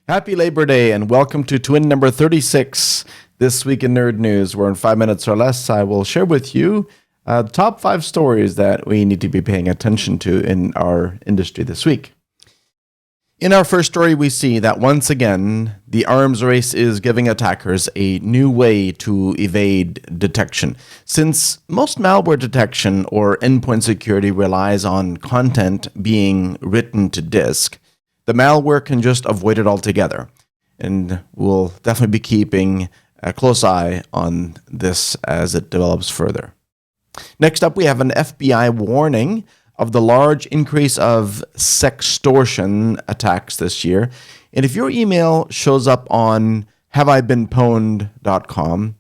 Happy Labor Day and welcome to TWINN number 36. This week in Nerd News, where in 5 minutes or less, I will share with you the top 5 stories that we need to be paying attention to in our industry this week. In our first story, we see that once again, the arms race is giving attackers a new way to evade detection. Since most malware detection or endpoint security relies on content being written to disk, the malware can just avoid it altogether. And we'll definitely be keeping a close eye on this as it develops further. Next up, we have an FBI warning of the large increase of sextortion attacks this year. And if your email shows up on haveibeenpwned.com,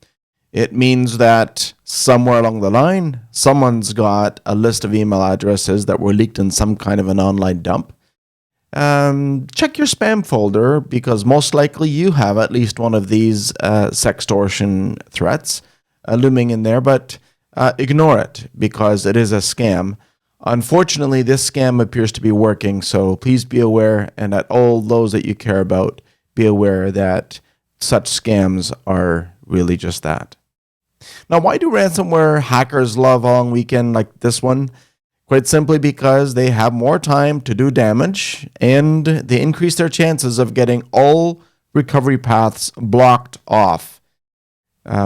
it means that somewhere along the line, someone's got a list of email addresses that were leaked in some kind of an online dump. Check your spam folder, because most likely you have at least one of these sextortion threats looming in there, but ignore it because it is a scam. Unfortunately, this scam appears to be working, so please be aware, and at all those that you care about, be aware that such scams are really just that. Now, why do ransomware hackers love a long weekend like this one? Quite simply because they have more time to do damage, and they increase their chances of getting all recovery paths blocked off.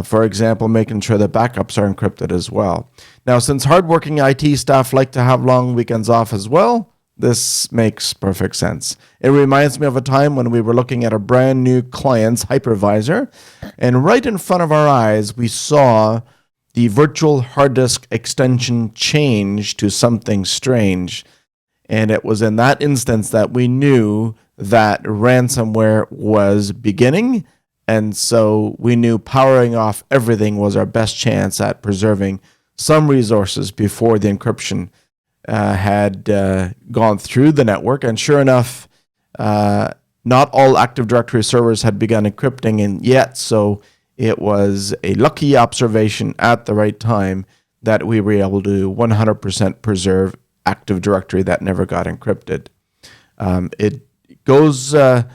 For example, making sure that backups are encrypted as well. Now, since hardworking IT staff like to have long weekends off as well, this makes perfect sense. It reminds me of a time when we were looking at a brand new client's hypervisor, and right in front of our eyes, we saw the virtual hard disk extension change to something strange. And it was in that instance that we knew that ransomware was beginning. And so we knew powering off everything was our best chance at preserving some resources before the encryption had gone through the network. And sure enough, not all Active Directory servers had begun encrypting yet. So it was a lucky observation at the right time that we were able to 100% preserve Active Directory that never got encrypted. It goes to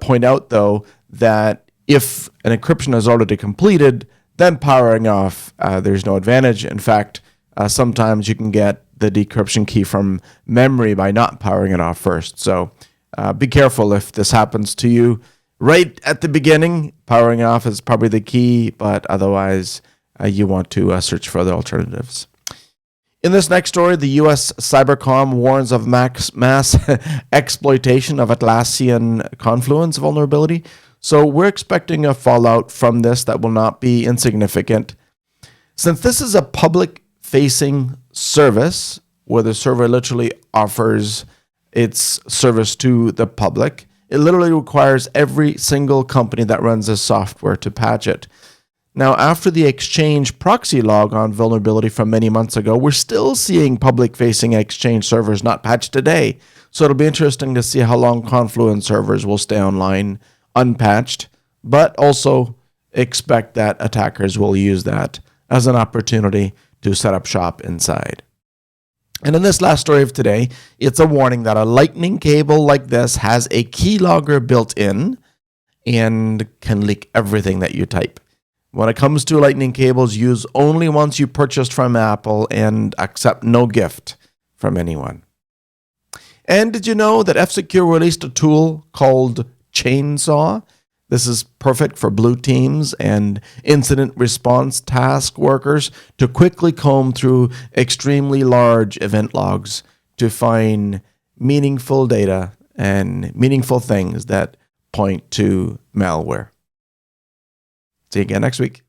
point out, though, that if an encryption is already completed, then powering off, there's no advantage. In fact, sometimes you can get the decryption key from memory by not powering it off first. So be careful if this happens to you. Right at the beginning, powering off is probably the key, but otherwise you want to search for other alternatives. In this next story, the U.S. Cybercom warns of mass exploitation of Atlassian Confluence vulnerability. So we're expecting a fallout from this that will not be insignificant. Since this is a public-facing service, where the server literally offers its service to the public, it literally requires every single company that runs this software to patch it. Now, after the Exchange proxy logon vulnerability from many months ago, we're still seeing public-facing Exchange servers not patched today. So it'll be interesting to see how long Confluence servers will stay online unpatched, but also expect that attackers will use that as an opportunity to set up shop inside. And in this last story of today, it's a warning that a lightning cable like this has a keylogger built in and can leak everything that you type. When it comes to lightning cables, use only ones you purchased from Apple and accept no gift from anyone. And did you know that F-Secure released a tool called Chainsaw? This is perfect for blue teams and incident response task workers to quickly comb through extremely large event logs to find meaningful data and meaningful things that point to malware. See you again next week.